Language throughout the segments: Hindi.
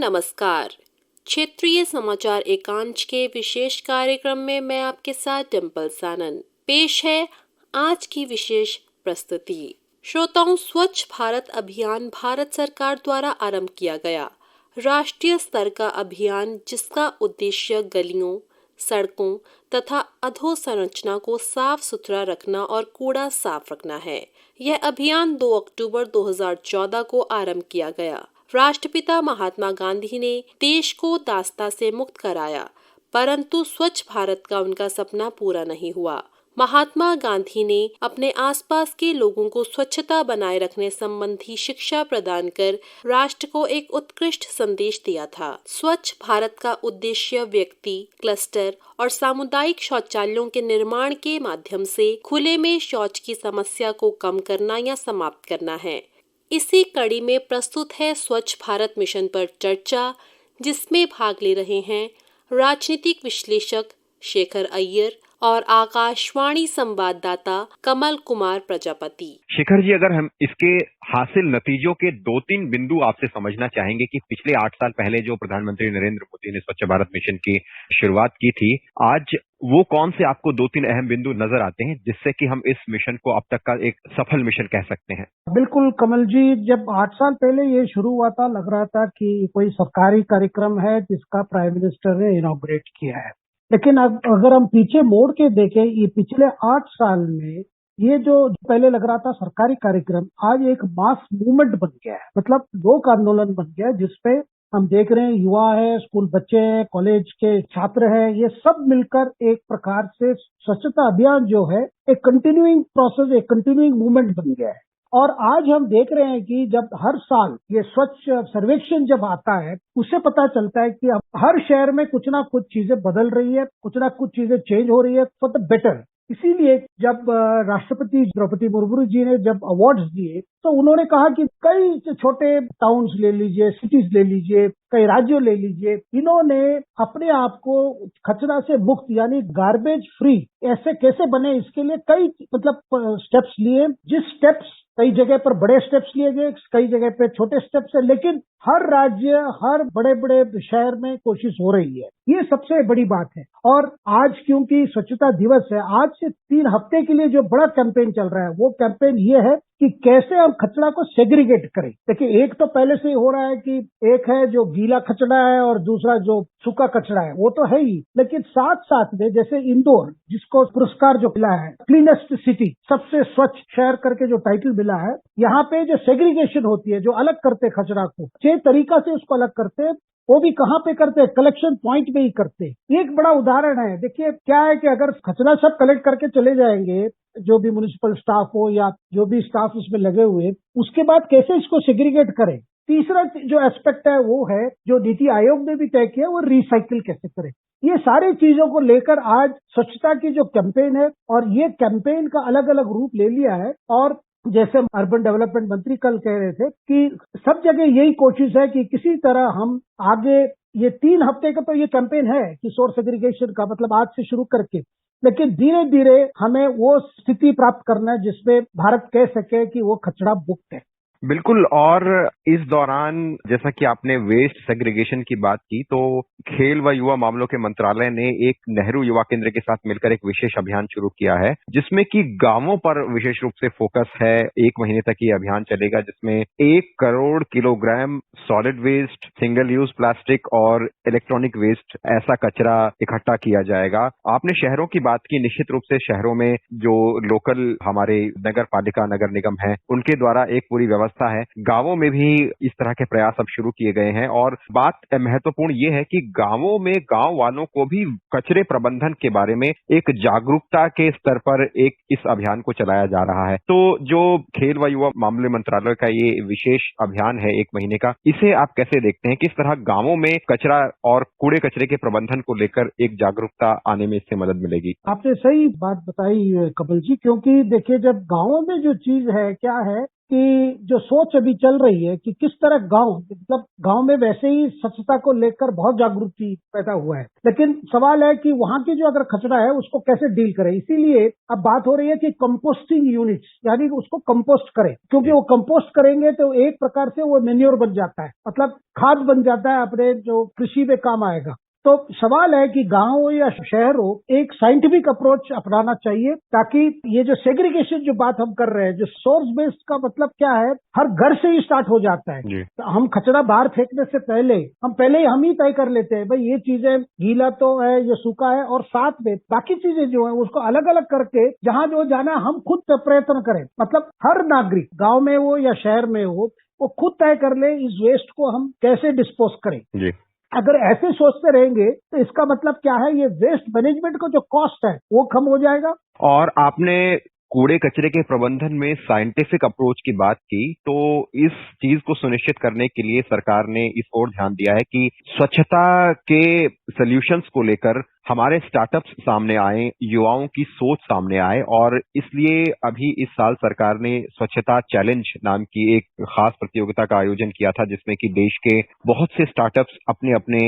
नमस्कार। क्षेत्रीय समाचार एकांश के विशेष कार्यक्रम में मैं आपके साथ डिम्पल सानन। पेश है आज की विशेष प्रस्तुति। श्रोताओं, स्वच्छ भारत अभियान भारत सरकार द्वारा आरंभ किया गया राष्ट्रीय स्तर का अभियान, जिसका उद्देश्य गलियों, सड़कों तथा अधोसंरचना को साफ सुथरा रखना और कूड़ा साफ रखना है। यह अभियान 2 अक्टूबर 2014 को आरंभ किया गया। राष्ट्रपिता महात्मा गांधी ने देश को दास्ता से मुक्त कराया, परंतु स्वच्छ भारत का उनका सपना पूरा नहीं हुआ। महात्मा गांधी ने अपने आसपास के लोगों को स्वच्छता बनाए रखने संबंधी शिक्षा प्रदान कर राष्ट्र को एक उत्कृष्ट संदेश दिया था। स्वच्छ भारत का उद्देश्य व्यक्ति, क्लस्टर और सामुदायिक शौचालयों के निर्माण के माध्यम से खुले में शौच की समस्या को कम करना या समाप्त करना है। इसी कड़ी में प्रस्तुत है स्वच्छ भारत मिशन पर चर्चा, जिसमें भाग ले रहे हैं राजनीतिक विश्लेषक शेखर अय्यर और आकाशवाणी संवाददाता कमल कुमार प्रजापति। शेखर जी, अगर हम इसके हासिल नतीजों के 2-3 बिंदु आपसे समझना चाहेंगे कि पिछले 8 साल पहले जो प्रधानमंत्री नरेंद्र मोदी ने स्वच्छ भारत मिशन की शुरुआत की थी, आज वो कौन से आपको 2-3 अहम बिंदु नजर आते हैं जिससे कि हम इस मिशन को अब तक का एक सफल मिशन कह सकते हैं? बिल्कुल कमल जी, जब 8 साल पहले ये शुरू हुआ था, लग रहा था कि कोई सरकारी कार्यक्रम है जिसका प्राइम मिनिस्टर ने इनॉग्रेट किया है। लेकिन अब अगर हम पीछे मोड़ के देखें, ये पिछले 8 साल में ये जो पहले लग रहा था सरकारी कार्यक्रम, आज एक मास मूवमेंट बन गया है। मतलब लोक आंदोलन बन गया है, जिसपे हम देख रहे हैं युवा है, स्कूल बच्चे हैं, कॉलेज के छात्र हैं, ये सब मिलकर एक प्रकार से स्वच्छता अभियान जो है एक कंटिन्यूइंग प्रोसेस, एक कंटिन्यूइंग मूवमेंट बन गया है। और आज हम देख रहे हैं कि जब हर साल ये स्वच्छ सर्वेक्षण जब आता है, उससे पता चलता है कि अब हर शहर में कुछ ना कुछ चीजें बदल रही है, कुछ ना कुछ चीजें चेंज हो रही है फॉर द बेटर। इसीलिए जब राष्ट्रपति द्रौपदी मुर्मू जी ने जब अवार्ड्स दिए, तो उन्होंने कहा कि कई छोटे टाउन्स ले लीजिए, सिटीज ले लीजिए, कई राज्यों ले लीजिए, इन्होंने अपने आप को कचरा से मुक्त यानी गार्बेज फ्री ऐसे कैसे बने, इसके लिए कई स्टेप्स लिए। जिस स्टेप्स कई जगह पर बड़े स्टेप्स लिए गए, कई जगह पे छोटे स्टेप्स है, लेकिन हर राज्य, हर बड़े बड़े शहर में कोशिश हो रही है। ये सबसे बड़ी बात है। और आज क्योंकि स्वच्छता दिवस है, आज से 3 हफ्ते के लिए जो बड़ा कैंपेन चल रहा है, वो कैंपेन ये है कि कैसे हम कचरा को सेग्रीगेट करें। देखिए, एक तो पहले से ही हो रहा है कि एक है जो गीला कचरा है और दूसरा जो सूखा कचरा है, वो तो है ही, लेकिन साथ साथ में जैसे इंदौर, जिसको पुरस्कार जो मिला है क्लीनेस्ट सिटी, सबसे स्वच्छ शहर करके जो टाइटल मिला है, यहाँ पे जो सेग्रीगेशन होती है, जो अलग करते कचरा को, 6 तरीका से उसको अलग करते हैं, वो भी कहाँ पे करते हैं, कलेक्शन पॉइंट पे ही करते हैं। एक बड़ा उदाहरण है। देखिए क्या है कि अगर कचरा सब कलेक्ट करके चले जाएंगे, जो भी म्युनिसिपल स्टाफ हो या जो भी स्टाफ उसमें लगे हुए, उसके बाद कैसे इसको सेग्रीगेट करें। तीसरा जो एस्पेक्ट है वो है, जो नीति आयोग ने भी तय किया, वो रिसाइकिल कैसे करें। ये सारी चीजों को लेकर आज स्वच्छता की जो कैंपेन है, और ये कैंपेन का अलग अलग रूप ले लिया है। और जैसे अर्बन डेवलपमेंट मंत्री कल कह रहे थे कि सब जगह यही कोशिश है कि किसी तरह हम आगे, ये 3 हफ्ते का तो ये कैंपेन है कि सोर्स सेग्रीगेशन का, मतलब आज से शुरू करके, लेकिन धीरे धीरे हमें वो स्थिति प्राप्त करना है जिसमें भारत कह सके कि वो कचरा मुक्त है। बिल्कुल। और इस दौरान जैसा कि आपने वेस्ट सेग्रीगेशन की बात की, तो खेल व युवा मामलों के मंत्रालय ने एक नेहरू युवा केंद्र के साथ मिलकर एक विशेष अभियान शुरू किया है, जिसमें कि गांवों पर विशेष रूप से फोकस है। 1 महीने तक ये अभियान चलेगा, जिसमें 1 crore kilogram solid waste, single use plastic और इलेक्ट्रॉनिक वेस्ट, ऐसा कचरा इकट्ठा किया जाएगा। आपने शहरों की बात की। निश्चित रूप से शहरों में जो लोकल हमारे नगर पालिका, नगर निगम है, उनके द्वारा एक पूरी व्यवस्था है। गांवों में भी इस तरह के प्रयास अब शुरू किए गए हैं। और बात महत्वपूर्ण ये है कि गांवों में गांव वालों को भी कचरे प्रबंधन के बारे में एक जागरूकता के स्तर पर एक इस अभियान को चलाया जा रहा है। तो जो खेल व युवा मामले मंत्रालय का ये विशेष अभियान है 1 महीने का, इसे आप कैसे देखते हैं? किस तरह गांवों में कचरा और कूड़े कचरे के प्रबंधन को लेकर एक जागरूकता आने में इससे मदद मिलेगी? आपने सही बात बताई कपिल जी, क्योंकि देखिए, जब गांवों में जो चीज है, क्या है कि जो सोच अभी चल रही है कि किस तरह गांव में वैसे ही स्वच्छता को लेकर बहुत जागरूकता पैदा हुआ है, लेकिन सवाल है कि वहां की जो अगर कचरा है उसको कैसे डील करें। इसीलिए अब बात हो रही है कि कंपोस्टिंग यूनिट्स, यानी उसको कंपोस्ट करें, क्योंकि वो कंपोस्ट करेंगे तो एक प्रकार से वो मेन्योर बन जाता है, मतलब खाद बन जाता है, अपने जो कृषि में काम आएगा। तो सवाल है कि गांव हो या शहर हो, एक साइंटिफिक अप्रोच अपनाना चाहिए, ताकि ये जो सेग्रीगेशन जो बात हम कर रहे हैं, जो सोर्स बेस्ड का मतलब क्या है, हर घर से ही स्टार्ट हो जाता है। तो हम कचरा बाहर फेंकने से पहले हम ही तय कर लेते हैं, भाई ये चीजें गीला तो है, ये सूखा है, और साथ में बाकी चीजें जो है उसको अलग अलग करके जहां जो जाना है हम खुद प्रयत्न करें। मतलब हर नागरिक गांव में हो या शहर में हो, वो खुद तय कर ले इस वेस्ट को हम कैसे डिस्पोज करें। जी। अगर ऐसे सोचते रहेंगे तो इसका मतलब क्या है, ये वेस्ट मैनेजमेंट का जो कॉस्ट है वो कम हो जाएगा। और आपने कूड़े कचरे के प्रबंधन में साइंटिफिक अप्रोच की बात की, तो इस चीज को सुनिश्चित करने के लिए सरकार ने इस ओर ध्यान दिया है कि स्वच्छता के सॉल्यूशंस को लेकर हमारे स्टार्टअप्स सामने आए, युवाओं की सोच सामने आए, और इसलिए अभी इस साल सरकार ने स्वच्छता चैलेंज नाम की एक खास प्रतियोगिता का आयोजन किया था, जिसमें कि देश के बहुत से स्टार्टअप्स अपने अपने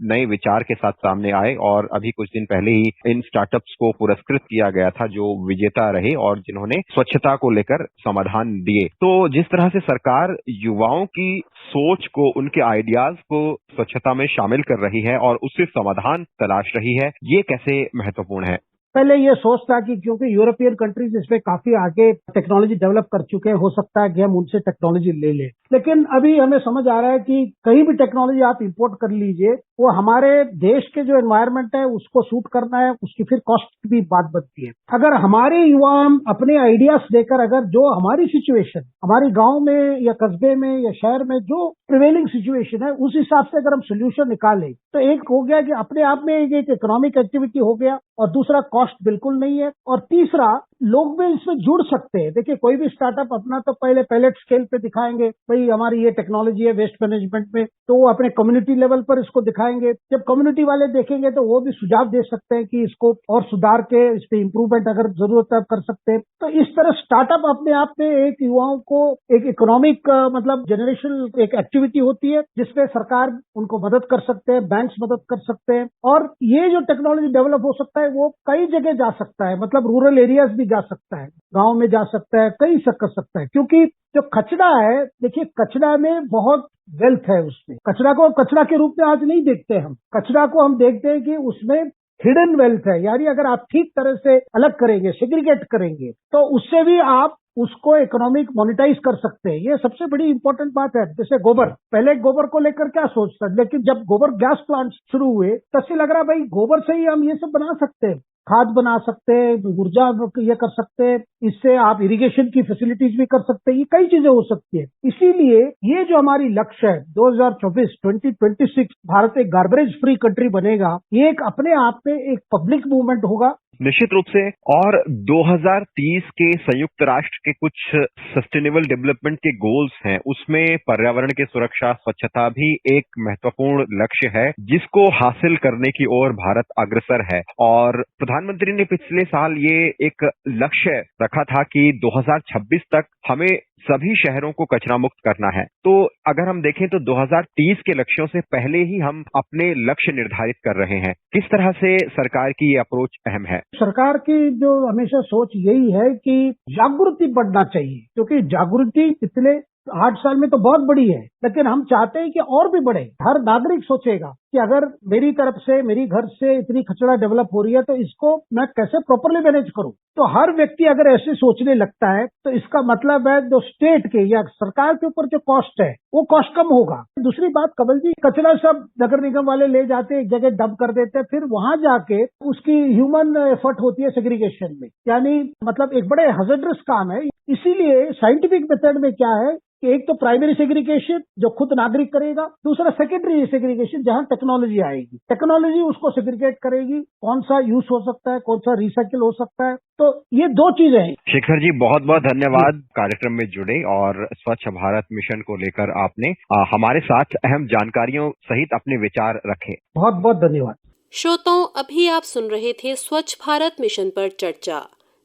नए विचार के साथ सामने आए, और अभी कुछ दिन पहले ही इन स्टार्टअप्स को पुरस्कृत किया गया था जो विजेता रहे और जिन्होंने स्वच्छता को लेकर समाधान दिए। तो जिस तरह से सरकार युवाओं की सोच को, उनके आइडियाज को स्वच्छता में शामिल कर रही है और उससे समाधान तलाश रही है, ये कैसे महत्वपूर्ण है? पहले ये सोच था कि क्योंकि यूरोपियन कंट्रीज इसमें काफी आगे टेक्नोलॉजी डेवलप कर चुके हैं, हो सकता है कि हम उनसे टेक्नोलॉजी ले लें, लेकिन अभी हमें समझ आ रहा है कि कहीं भी टेक्नोलॉजी आप इंपोर्ट कर लीजिए, वो हमारे देश के जो एनवायरनमेंट है उसको सूट करना है, उसकी फिर कॉस्ट की भी बात बनती है। अगर हमारे युवा अपने आइडियाज देकर, अगर जो हमारी सिचुएशन, हमारे गांव में या कस्बे में या शहर में जो प्रिवेलिंग सिचुएशन है, उस हिसाब से अगर हम सोल्यूशन निकालें, तो एक हो गया कि अपने आप में एक इकोनॉमिक एक्टिविटी हो गया, और दूसरा कॉस्ट बिल्कुल नहीं है, और तीसरा लोग भी इसमें जुड़ सकते हैं। देखिए, कोई भी स्टार्टअप अपना तो पहले पैलेट स्केल पे दिखाएंगे, भाई हमारी ये टेक्नोलॉजी है वेस्ट मैनेजमेंट में, तो वो अपने कम्युनिटी लेवल पर इसको दिखाएंगे। जब कम्युनिटी वाले देखेंगे तो वो भी सुझाव दे सकते हैं कि इसको और सुधार के, इस पे इम्प्रूवमेंट अगर जरूरत है कर सकते हैं। तो इस तरह स्टार्टअप अपने आप में एक युवाओं को एक इकोनॉमिक मतलब जनरेशनल एक एक्टिविटी होती है, जिसमें सरकार उनको मदद कर सकते हैं, बैंक्स मदद कर सकते हैं, और ये जो टेक्नोलॉजी डेवलप हो सकता है वो कई जगह जा सकता है, मतलब रूरल एरियाज भी जा सकता है, गांव में जा सकता है, कई कर सकता है। क्योंकि जो कचरा है, देखिए कचरा में बहुत वेल्थ है, उसमें कचरा को कचरा के रूप में आज नहीं देखते हम, कचरा को हम देखते हैं कि उसमें हिडन वेल्थ है। यानी अगर आप ठीक तरह से अलग करेंगे, सेग्रीगेट करेंगे, तो उससे भी आप उसको इकोनॉमिक मोनिटाइज कर सकते हैं। ये सबसे बड़ी इंपॉर्टेंट बात है। जैसे गोबर, पहले गोबर को लेकर क्या सोचता, लेकिन जब गोबर गैस प्लांट शुरू हुए तब से लग रहा भाई गोबर से ही हम ये सब बना सकते हैं, खाद बना सकते हैं, ऊर्जा ये कर सकते हैं, इससे आप इरिगेशन की फैसिलिटीज भी कर सकते हैं, ये कई चीजें हो सकती है। इसीलिए ये जो हमारी लक्ष्य है 2026 भारत एक गार्बेज फ्री कंट्री बनेगा, ये एक अपने आप में एक पब्लिक मूवमेंट होगा। निश्चित रूप से। और 2030 के संयुक्त राष्ट्र के कुछ सस्टेनेबल डेवलपमेंट के गोल्स हैं, उसमें पर्यावरण की सुरक्षा, स्वच्छता भी एक महत्वपूर्ण लक्ष्य है, जिसको हासिल करने की ओर भारत अग्रसर है। और प्रधानमंत्री ने पिछले साल ये एक लक्ष्य रखा था कि 2026 तक हमें सभी शहरों को कचरा मुक्त करना है। तो अगर हम देखें तो 2030 के लक्ष्यों से पहले ही हम अपने लक्ष्य निर्धारित कर रहे हैं। किस तरह से सरकार की ये अप्रोच अहम है? सरकार की जो हमेशा सोच यही है कि जागृति बढ़ना चाहिए, क्योंकि जागृति पिछले 8 साल में तो बहुत बड़ी है, लेकिन हम चाहते हैं कि और भी बढ़े। हर नागरिक सोचेगा कि अगर मेरी तरफ से, मेरी घर से इतनी कचरा डेवलप हो रही है तो इसको मैं कैसे प्रॉपरली मैनेज करूं। तो हर व्यक्ति अगर ऐसे सोचने लगता है तो इसका मतलब है जो स्टेट के या सरकार के ऊपर जो कॉस्ट है वो कॉस्ट कम होगा। दूसरी बात, कमल जी, कचरा सब नगर निगम वाले ले जाते हैं, एक जगह डंप कर देते हैं, फिर वहां जाके उसकी ह्यूमन एफर्ट होती है सेग्रीगेशन में, यानी मतलब एक बड़े हज़ार्डस काम है। इसीलिए साइंटिफिक मेथड में क्या है कि एक तो प्राइमरी सेग्रीगेशन जो खुद नागरिक करेगा, दूसरा सेकेंडरी सेग्रीगेशन जहां टेक्नोलॉजी आएगी, टेक्नोलॉजी उसको सेग्रीगेट करेगी, कौन सा यूज हो सकता है, कौन सा रिसाइकिल हो सकता है। तो ये दो चीजें हैं। शेखर जी, बहुत बहुत धन्यवाद कार्यक्रम में जुड़े और स्वच्छ भारत मिशन को लेकर आपने हमारे साथ अहम जानकारियों सहित अपने विचार रखे। बहुत बहुत धन्यवाद। श्रोताओं, अभी आप सुन रहे थे स्वच्छ भारत मिशन पर चर्चा,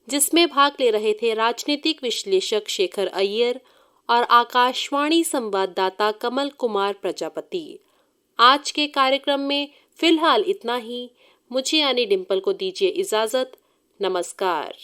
जिसमें भाग ले रहे थे राजनीतिक विश्लेषक शेखर अय्यर और आकाशवाणी संवाददाता कमल कुमार प्रजापति। आज के कार्यक्रम में फिलहाल इतना ही। मुझे यानी डिम्पल को दीजिए इजाजत। नमस्कार।